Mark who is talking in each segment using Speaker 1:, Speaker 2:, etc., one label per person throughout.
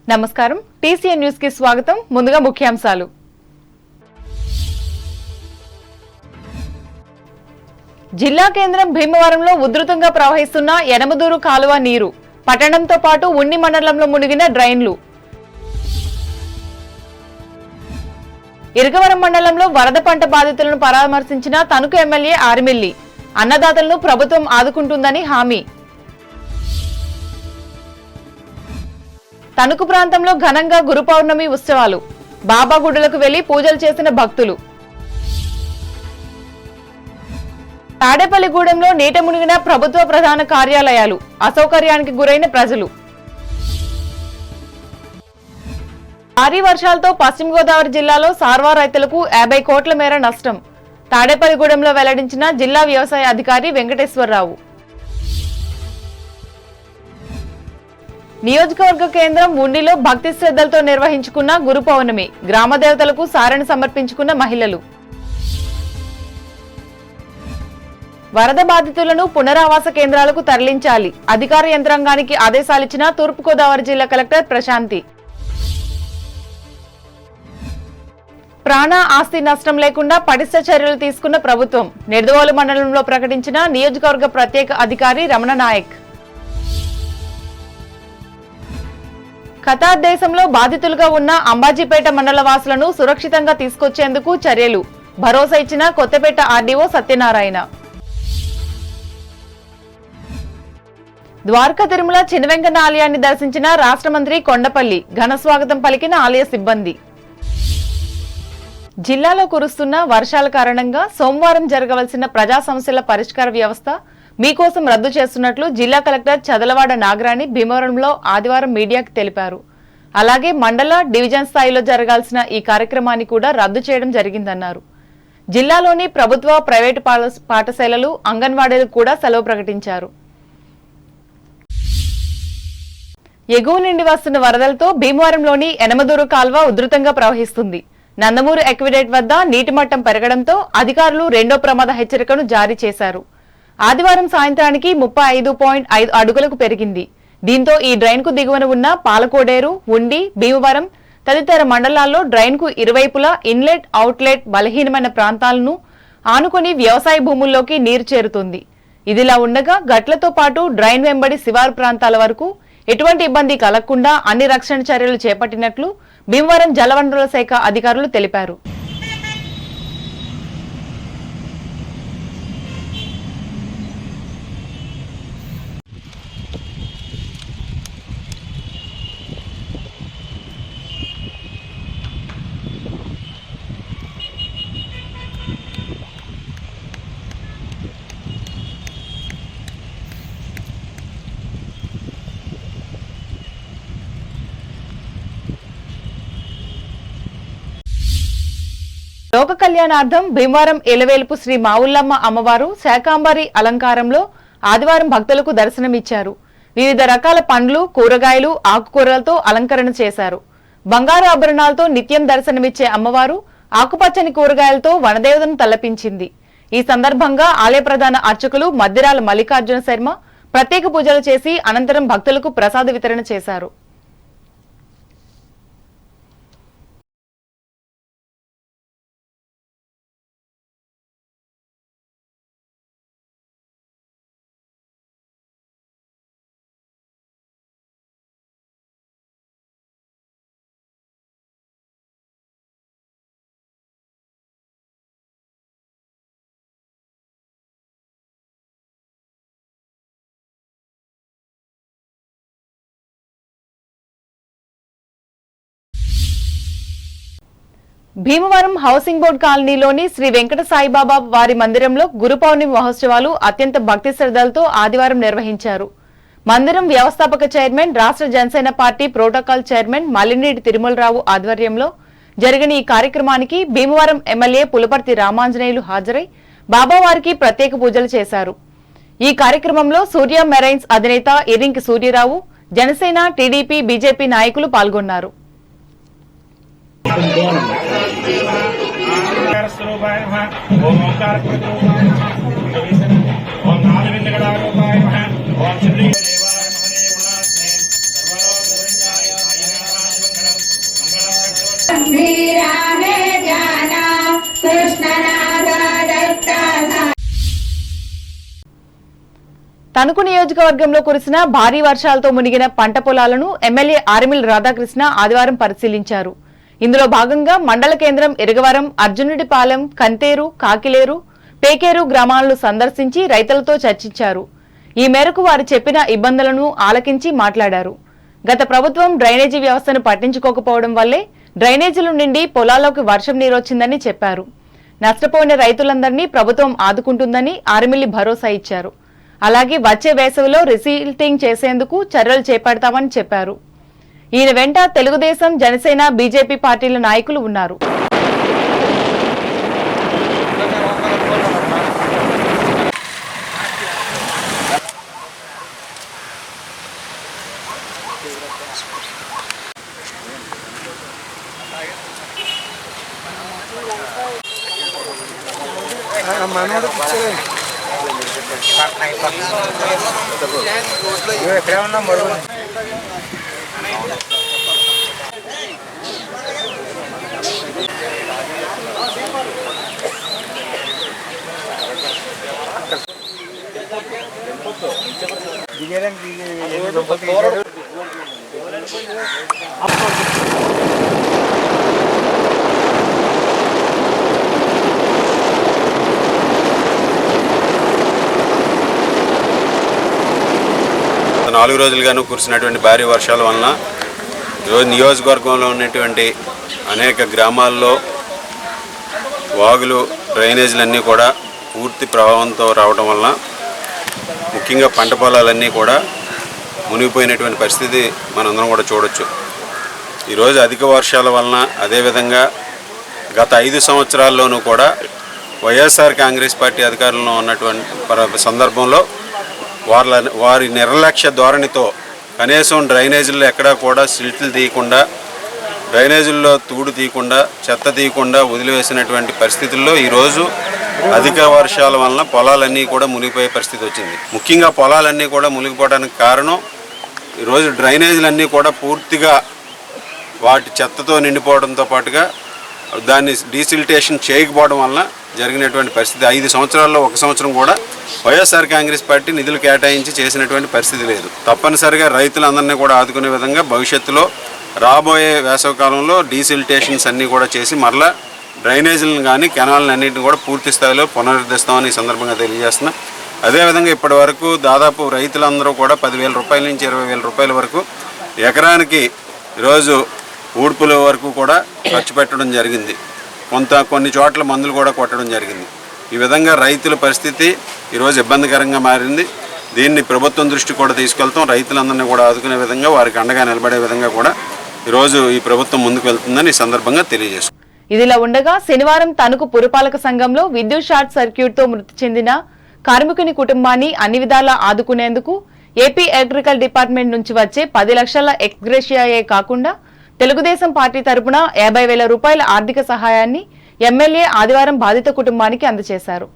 Speaker 1: నమస్కారం TCN news కి స్వాగతం. ముందుగా ముఖ్యాంశాలు. జిల్లా కేంద్రం భీమవరంలో ఉధృతంగా ప్రవహిస్తున్న యనమదూరు కాలువ నీరు, పట్టణంతో పాటు ఉన్ని మండలంలో మునిగిన డ్రైన్లు. ఇరగవరం మండలంలో వరద పంట బాధితులను పరామర్శించిన తణుకు ఎమ్మెల్యే ఆర్మిల్లి, అన్నదాతలను ప్రభుత్వం ఆదుకుంటుందని హామీ. తణుకు ప్రాంతంలో ఘనంగా గురు పౌర్ణమి ఉత్సవాలు, బాబా గుడులకు వెళ్లి పూజలు చేసిన భక్తులు. తాడేపల్లిగూడెంలో నీట మునిగిన ప్రభుత్వ ప్రధాన కార్యాలయాలు, అసౌకర్యానికి గురైన ప్రజలు. భారీ వర్షాలతో పశ్చిమ గోదావరి జిల్లాలో సార్వా రైతులకు 50 కోట్ల మేర నష్టం, తాడేపల్లిగూడెంలో వెల్లడించిన జిల్లా వ్యవసాయ అధికారి వెంకటేశ్వరరావు. నియోజకవర్గ కేంద్రం ఉండిలో భక్తి శ్రద్ధలతో నిర్వహించుకున్న గురు పౌర్ణమి, గ్రామ దేవతలకు సారెను సమర్పించుకున్న మహిళలు. వరద బాధితులను పునరావాస కేంద్రాలకు తరలించాలి, అధికార యంత్రాంగానికి ఆదేశాలిచ్చిన తూర్పుగోదావరి జిల్లా కలెక్టర్ ప్రశాంతి. ప్రాణ ఆస్తి నష్టం లేకుండా పటిష్ట చర్యలు తీసుకున్న ప్రభుత్వం, నిర్దోలు మండలంలో ప్రకటించిన నియోజకవర్గ ప్రత్యేక అధికారి రమణ నాయక్. ఖతార్ దేశంలో బాధితులుగా ఉన్న అంబాజీపేట మండల వాసులను సురక్షితంగా తీసుకొచ్చేందుకు చర్యలు, భరోసా ఇచ్చిన కొత్తపేట ఆర్డీఓ సత్యనారాయణ. ద్వారకా తిరుమల చినవెంకన్న ఆలయాన్ని దర్శించిన రాష్ట్ర మంత్రి కొండపల్లి, ఘన స్వాగతం పలికిన ఆలయ సిబ్బంది. జిల్లాలో కురుస్తున్న వర్షాల కారణంగా సోమవారం జరగవలసిన ప్రజా సమస్యల పరిష్కార వ్యవస్థ మీకోసం రద్దు చేస్తున్నట్లు జిల్లా కలెక్టర్ చదలవాడ నాగరాణి భీమవరంలో ఆదివారం మీడియాకు తెలిపారు. అలాగే మండల, డివిజన్ స్థాయిలో జరగాల్సిన ఈ కార్యక్రమాన్ని కూడా రద్దు చేయడం జరిగిందన్నారు. జిల్లాలోని ప్రభుత్వ, ప్రైవేటు పాఠశాలలు, అంగన్వాడీలకు కూడా సెలవు ప్రకటించారు. ఎగువ నుండి వస్తున్న వరదలతో భీమవరంలోని యనమదూరు కాల్వ ఉధృతంగా ప్రవహిస్తుంది. నందమూరు ఎక్విడేట్ వద్ద నీటి మట్టం పెరగడంతో అధికారులు రెండో ప్రమాద హెచ్చరికను జారీ చేశారు. ఆదివారం సాయంత్రానికి 35.5 అడుగులకు పెరిగింది. దీంతో ఈ డ్రైన్ కు దిగువన ఉన్న పాలకోడేరు, ఉండి, భీమవరం తదితర మండలాల్లో డ్రైన్ కు ఇరువైపులా ఇన్లెట్, అవుట్లెట్ బలహీనమైన ప్రాంతాలను ఆనుకుని వ్యవసాయ భూముల్లోకి నీరు చేరుతుంది. ఇదిలా ఉండగా గట్లతో పాటు డ్రైన్ వెంబడి శివారు ప్రాంతాల వరకు ఎటువంటి ఇబ్బంది కలగకుండా అన్ని రక్షణ చర్యలు చేపట్టినట్లు భీమవరం జలవనరుల శాఖ అధికారులు తెలిపారు. లోక కళ్యాణార్థం భీమవరం ఎలవేలుపు శ్రీ మావుల్లమ్మ అమ్మవారు శాకాంబరి అలంకారంలో ఆదివారం భక్తులకు దర్శనమిచ్చారు. వివిధ రకాల పండ్లు, కూరగాయలు, ఆకుకూరలతో అలంకరణ చేశారు. బంగారు ఆభరణాలతో నిత్యం దర్శనమిచ్చే అమ్మవారు ఆకుపచ్చని కూరగాయలతో వనదేవతను తలపించింది. ఈ సందర్భంగా ఆలయ ప్రధాన అర్చకులు మద్దిరాల మల్లికార్జున శర్మ ప్రత్యేక పూజలు చేసి అనంతరం భక్తులకు ప్రసాద వితరణ చేశారు. భీమవరం హౌసింగ్ బోర్డు కాలనీలోని శ్రీ వెంకట సాయిబాబా వారి మందిరంలో గురు పౌర్ణమి మహోత్సవాలు అత్యంత భక్తి శ్రద్ధలతో ఆదివారం నిర్వహించారు. మందిరం వ్యవస్థాపక చైర్మన్, రాష్ట్ర Janasena party protocol chairman Mallineti Tirumalarao ఆధ్వర్యంలో జరిగిన ఈ కార్యక్రమానికి భీమవరం ఎమ్మెల్యే పులపర్తి రామాంజనేయులు హాజరై బాబావారికి ప్రత్యేక పూజలు చేశారు. ఈ కార్యక్రమంలో సూర్య మెరైన్స్ అధినేత ఇరింకి సూర్యరావు, జనసేన, టీడీపీ, బీజేపీ నాయకులు పాల్గొన్నారు.
Speaker 2: శ్రీరామే జాన కృష్ణనాథ దత్త.
Speaker 1: తణుకు నియోజకవర్గంలో కురిసిన భారీ వర్షాలతో మునిగిన పంట పొలాలను ఎమ్మెల్యే ఆర్మిల్ రాధాకృష్ణ ఆదివారం పరిశీలించారు. ఇందులో భాగంగా మండల కేంద్రం ఇరగవరం, అర్జునుడిపాలెం, కంతేరు, కాకిలేరు, పేకేరు గ్రామాలను సందర్శించి రైతులతో చర్చించారు. ఈ మేరకు వారు చెప్పిన ఇబ్బందులను ఆలకించి మాట్లాడారు. గత ప్రభుత్వం డ్రైనేజీ వ్యవస్థను పట్టించుకోకపోవడం వల్లే డ్రైనేజీల నుండి పొలాల్లోకి వర్షం నీరొచ్చిందని చెప్పారు. నష్టపోయిన రైతులందరినీ ప్రభుత్వం ఆదుకుంటుందని ఆర్మిల్లి భరోసా ఇచ్చారు. అలాగే వచ్చే వేసవిలో రీసీల్టింగ్ చేసేందుకు చర్యలు చేపడతామని చెప్పారు. ఈయన వెంట తెలుగుదేశం, జనసేన, బీజేపీ పార్టీల నాయకులు ఉన్నారు.
Speaker 3: ఎక్కడే ఉన్నాం మరుగు
Speaker 4: 4 రోజులుగాను కురిసినటువంటి భారీ వర్షాల వలన ఈరోజు నియోజకవర్గంలో ఉన్నటువంటి అనేక గ్రామాల్లో వాగులు, డ్రైనేజీలన్నీ కూడా పూర్తి ప్రవాహంతో రావడం వలన ముఖ్యంగా పంట పొలాలన్నీ కూడా మునిగిపోయినటువంటి పరిస్థితి మనందరం కూడా చూడొచ్చు. ఈరోజు అధిక వర్షాల వలన, అదేవిధంగా గత 5 సంవత్సరాల్లోనూ కూడా వైఎస్ఆర్ కాంగ్రెస్ పార్టీ అధికారంలో ఉన్నటువంటి సందర్భంలో వారి నిర్లక్ష్య ధోరణితో కనీసం డ్రైనేజీల్లో ఎక్కడా కూడా సిల్ట్లు తీయకుండా, డ్రైనేజీల్లో తూడు తీయకుండా, చెత్త తీయకుండా వదిలివేసినటువంటి పరిస్థితుల్లో ఈరోజు అధిక వర్షాల వలన పొలాలన్నీ కూడా మునిగిపోయే పరిస్థితి వచ్చింది. ముఖ్యంగా పొలాలన్నీ కూడా మునిగిపోవడానికి కారణం ఈరోజు డ్రైనేజీలన్నీ కూడా పూర్తిగా వాటి చెత్తతో నిండిపోవడంతో పాటుగా దాన్ని డీసిల్టేషన్ చేయకపోవడం వలన జరిగినటువంటి పరిస్థితి. 5 సంవత్సరాల్లో 1 సంవత్సరం కూడా వైఎస్ఆర్ కాంగ్రెస్ పార్టీ నిధులు కేటాయించి చేసినటువంటి పరిస్థితి లేదు. తప్పనిసరిగా రైతులందరినీ కూడా ఆదుకునే విధంగా భవిష్యత్తులో రాబోయే వేసవికాలంలో డీసిల్టేషన్స్ అన్నీ కూడా చేసి మరలా డ్రైనేజీలను కానీ కెనాలను అన్నింటిని కూడా పూర్తి స్థాయిలో పునరుద్ధరిస్తామని ఈ సందర్భంగా తెలియజేస్తున్నాం. అదేవిధంగా ఇప్పటి వరకు దాదాపు రైతులందరూ కూడా 10,000 రూపాయల నుంచి 20,000 రూపాయల వరకు ఎకరానికి ఈరోజు ఊడ్పుల వరకు కూడా ఖర్చు పెట్టడం జరిగింది. కొన్ని చోట్ల మందులు కూడా కొట్టడం జరిగింది. ఈ విధంగా రైతుల పరిస్థితి ఈరోజు ఇబ్బందికరంగా మారింది. దీన్ని ప్రభుత్వం దృష్టి కూడా తీసుకెళ్తాం. రైతులందరినీ కూడా ఆదుకునే విధంగా, వారికి అండగా నిలబడే విధంగా కూడా ఈరోజు ఈ ప్రభుత్వం ముందుకు వెళ్తుందని ఈ సందర్భంగా తెలియజేస్తుంది.
Speaker 1: ఇదిలా ఉండగా శనివారం తణుకు పురపాలక సంఘంలో విద్యుత్ షార్ట్ సర్క్యూట్ తో మృతి చెందిన కార్మికుని కుటుంబాన్ని అన్ని విధాలా ఆదుకునేందుకు ఏపీ ఎలక్ట్రికల్ డిపార్ట్మెంట్ నుంచి వచ్చే 10 లక్షల ఎక్స్గ్రేషియాయే కాకుండా తెలుగుదేశం పార్టీ తరపున 50,000 రూపాయల ఆర్థిక సహాయాన్ని ఎమ్మెల్యే ఆదివారం బాధిత కుటుంబానికి అందజేశారు.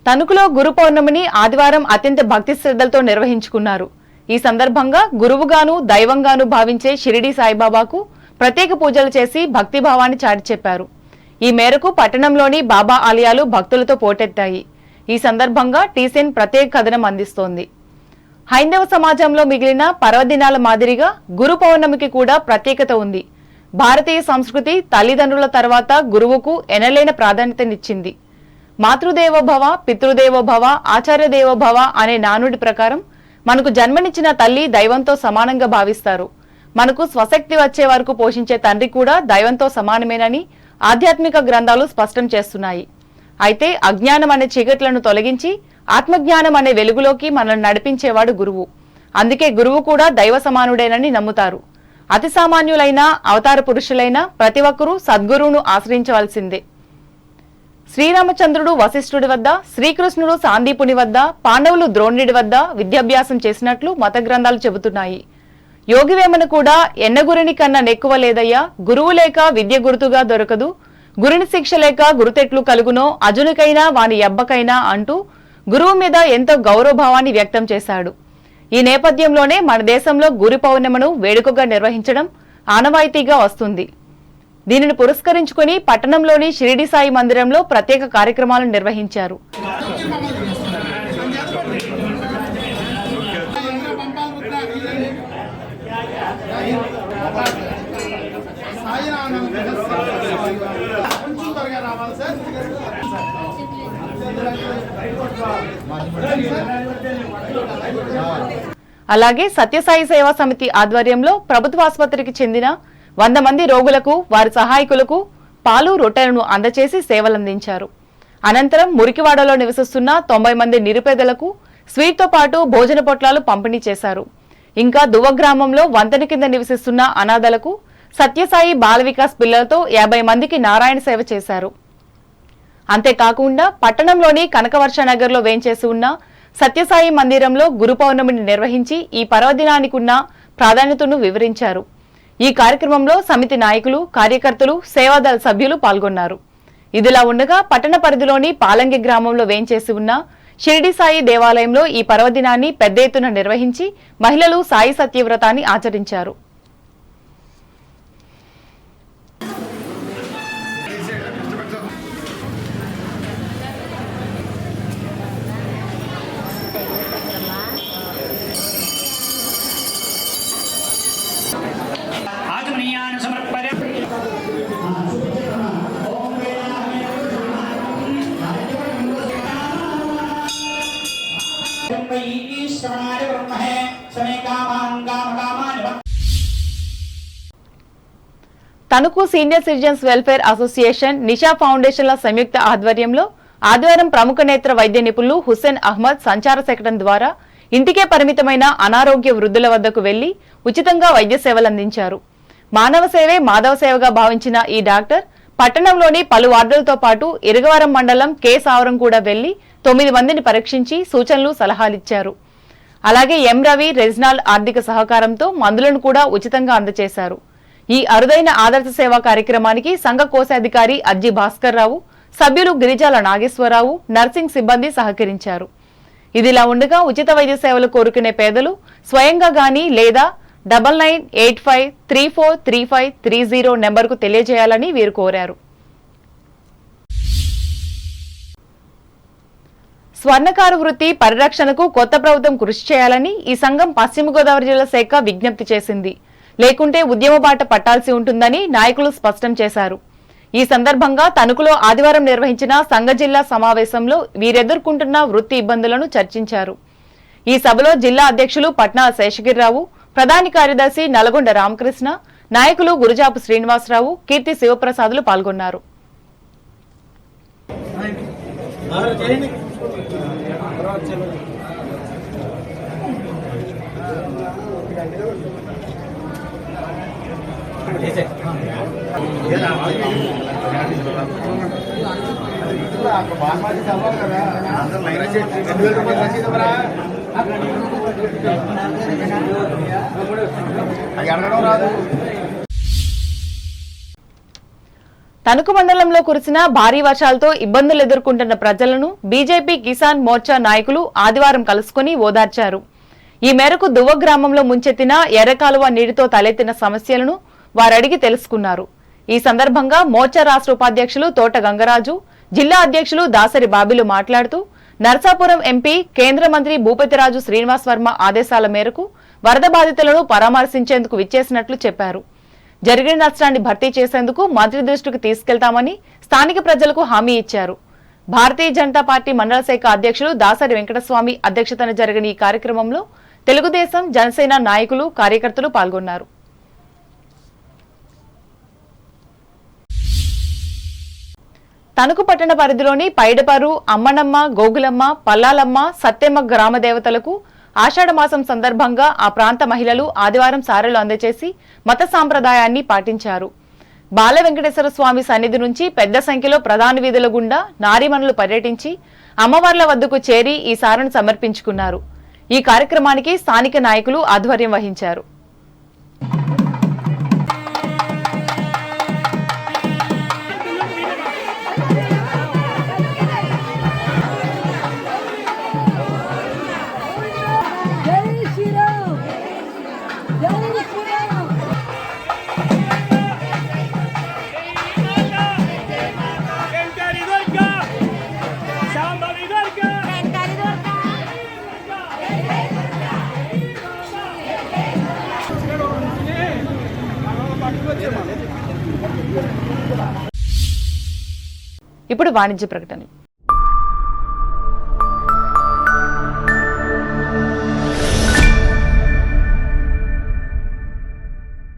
Speaker 1: తణుకులో గురు పౌర్ణమిని ఆదివారం అత్యంత భక్తి శ్రద్ధలతో నిర్వహించుకున్నారు. ఈ సందర్భంగా గురువుగాను దైవంగాను భావించే షిరిడి సాయిబాబాకు ప్రత్యేక పూజలు చేసి భక్తిభావాన్ని చాటి చెప్పారు. ఈ మేరకు పట్టణంలోని బాబా ఆలయాలు భక్తులతో పోటెత్తాయి. ఈ సందర్భంగా టీసీఎన్ ప్రత్యేక కథనం అందిస్తోంది. హైందవ సమాజంలో మిగిలిన పర్వదినాల మాదిరిగా గురు పౌర్ణమికి కూడా ప్రత్యేకత ఉంది. భారతీయ సంస్కృతి తల్లిదండ్రుల తర్వాత గురువుకు ఎనలేని ప్రాధాన్యతనిచ్చింది. మాతృదేవోభవ, పితృదేవోభవ, ఆచార్యదేవోభవ అనే నానుడి ప్రకారం మనకు జన్మనిచ్చిన తల్లి దైవంతో సమానంగా భావిస్తారు. మనకు స్వశక్తి వచ్చే వరకు పోషించే తండ్రి కూడా దైవంతో సమానమేనని ఆధ్యాత్మిక గ్రంథాలు స్పష్టం చేస్తున్నాయి. అయితే అజ్ఞానం అనే చీకట్లను తొలగించి ఆత్మజ్ఞానం అనే వెలుగులోకి మనల్ని నడిపించేవాడు గురువు. అందుకే గురువు కూడా దైవ సమానుడేనని నమ్ముతారు. అతి సామాన్యులైన అవతార పురుషులైన ప్రతి ఒక్కరూ సద్గురువును ఆశ్రయించవలసిందే. శ్రీరామచంద్రుడు వశిష్ఠుడి వద్ద, శ్రీకృష్ణుడు సాందీపుని వద్ద, పాండవులు ద్రోణుడి వద్ద విద్యాభ్యాసం చేసినట్లు మత గ్రంథాలు చెబుతున్నాయి. యోగివేమన కూడా ఎన్నగురిని కన్నా నెక్కువ లేదయ్యా, గురువు లేక విద్య గుర్తుగా దొరకదు, గురుని శిక్ష లేక గురుతెట్లు కలుగునో, అజునికైనా వాని ఎబ్బకైనా అంటూ గురువు మీద ఎంతో గౌరవభావాన్ని వ్యక్తం చేశాడు. ఈ నేపథ్యంలోనే మన దేశంలో గురు పౌర్ణిమను వేడుకగా నిర్వహించడం ఆనవాయితీగా వస్తుంది. దీనిని పురస్కరించుకుని పట్టణంలోని షిరిడి సాయి మందిరంలో ప్రత్యేక కార్యక్రమాలను నిర్వహించారు. అలాగే సత్యసాయి సేవా సమితి ఆధ్వర్యంలో ప్రభుత్వ ఆసుపత్రికి చెందిన 100 మంది రోగులకు వారి సహాయకులకు పాలు రొట్టెలను అందచేసి సేవలందించారు. అనంతరం మురికివాడలో నివసిస్తున్న 90 మంది నిరుపేదలకు స్వీట్తో పాటు భోజన పొట్లాలు పంపిణీ చేశారు. ఇంకా దువ్వ గ్రామంలో వంతెన కింద నివసిస్తున్న అనాథలకు సత్యసాయి బాల వికాస్ పిల్లలతో 50 మందికి నారాయణ సేవ చేశారు. అంతేకాకుండా పట్టణంలోని కనకవర్ష నగర్లో వేంచేసి ఉన్న సత్యసాయి మందిరంలో గురు పౌర్ణమిని నిర్వహించి ఈ పర్వదినానికి ఉన్న ప్రాధాన్యతను వివరించారు. ఈ కార్యక్రమంలో సమితి నాయకులు, కార్యకర్తలు, సేవాదళ సభ్యులు పాల్గొన్నారు. ఇదిలా ఉండగా పట్టణ పరిధిలోని పాలంగి గ్రామంలో వేంచేసి ఉన్న షిరిడి సాయి దేవాలయంలో ఈ పర్వదినాన్ని పెద్ద ఎత్తున నిర్వహించి మహిళలు సాయి సత్యవ్రతాన్ని ఆచరించారు. Tanuku senior citizens welfare association, Nisha ఫౌండేషన్ల సంయుక్త ఆధ్వర్యంలో ఆదివారం ప్రముఖ నేత్ర వైద్య నిపుణులు హుస్సేన్ అహ్మద్ సంచార శకటం ద్వారా ఇంటికే పరిమితమైన అనారోగ్య వృద్ధుల వద్దకు వెళ్లి ఉచితంగా వైద్య సేవలందించారు. మానవ సేవే మాధవ సేవగా భావించిన ఈ డాక్టర్ పట్టణంలోని పలు వార్డులతో పాటు ఇరగవరం మండలం కె సావరం కూడా వెళ్లి 9 మందిని పరీక్షించి సూచనలు, సలహాలిచ్చారు. అలాగే ఎం రవి, రెజినాల్డ్ ఆర్థిక సహకారంతో మందులను కూడా ఉచితంగా అందజేశారు. ఈ అరుదైన ఆదర్శ సేవా కార్యక్రమానికి సంఘ కోశాధికారి అజ్జి భాస్కర్ రావు, సభ్యులు గిరిజాల నాగేశ్వరరావు, నర్సింగ్ సిబ్బంది సహకరించారు. ఇదిలా ఉండగా ఉచిత వైద్య సేవలు కోరుకునే పేదలు స్వయంగా గాని లేదా 9985343530 నెంబర్కు తెలియజేయాలని వీరు కోరారు. స్వర్ణకారు వృత్తి పరిరక్షణకు కొత్త ప్రభుత్వం కృషి చేయాలని ఈ సంఘం పశ్చిమ గోదావరి జిల్లా శాఖ విజ్ఞప్తి చేసింది. లేకుంటే ఉద్యమ బాట పట్టాల్సి ఉంటుందని నాయకులు స్పష్టం చేశారు. ఈ సందర్భంగా తణుకులో ఆదివారం నిర్వహించిన సంఘ జిల్లా సమావేశంలో వీరెదుర్కొంటున్న వృత్తి ఇబ్బందులను చర్చించారు. ఈ సభలో జిల్లా అధ్యక్షులు పట్నాల శేషగిరిరావు, ప్రధాన కార్యదర్శి నల్గొండ రామకృష్ణ, నాయకులు గురుజాపు శ్రీనివాసరావు, కీర్తి శివప్రసాదులు పాల్గొన్నారు. తణుకు మండలంలో కురిసిన భారీ వర్షాలతో ఇబ్బందులు ఎదుర్కొంటున్న ప్రజలను బీజేపీ కిసాన్ మోర్చా నాయకులు ఆదివారం కలుసుకుని ఓదార్చారు. ఈ మేరకు దువ్వ గ్రామంలో ముంచెత్తిన ఎర్రకాలువ నీటితో తలెత్తిన సమస్యలను వారడిగి తెలుసుకున్నారు. ఈ సందర్భంగా మోర్చా రాష్ట్ర ఉపాధ్యక్షులు తోట గంగరాజు, జిల్లా అధ్యక్షులు దాసరి బాబిలు మాట్లాడుతూ నర్సాపురం ఎంపీ, కేంద్ర మంత్రి భూపతిరాజు శ్రీనివాస్ వర్మ ఆదేశాల మేరకు వరద బాధితులను పరామర్శించేందుకు విచ్చేసినట్లు చెప్పారు. జరిగిన నష్టాన్ని భర్తీ చేసేందుకు మంత్రి దృష్టికి తీసుకెళ్తామని స్థానిక ప్రజలకు హామీ ఇచ్చారు. భారతీయ జనతా పార్టీ మండల శాఖ అధ్యక్షులు దాసరి వెంకటస్వామి అధ్యక్షతన జరిగిన ఈ కార్యక్రమంలో తెలుగుదేశం, జనసేన నాయకులు, కార్యకర్తలు పాల్గొన్నారు. తణుకు పట్టణ పరిధిలోని పైడపరు, అమ్మనమ్మ, గోగులమ్మ, పల్లాలమ్మ, సత్తెమ్మ గ్రామ దేవతలకు ఆషాఢ మాసం సందర్భంగా ఆ ప్రాంత మహిళలు ఆదివారం సారెలు అందజేసి మత సాంప్రదాయాన్ని పాటించారు. బాల వెంకటేశ్వర స్వామి సన్నిధి నుంచి పెద్ద సంఖ్యలో ప్రధాన వీధుల గుండా నారీమణులు పర్యటించి అమ్మవార్ల వద్దకు చేరి ఈ సారెను సమర్పించుకున్నారు. ఈ కార్యక్రమానికి స్థానిక నాయకులు ఆధ్వర్యం వహించారు.
Speaker 5: జై శ్రీ
Speaker 1: ఇప్పుడు వాణిజ్య ప్రకటనలు.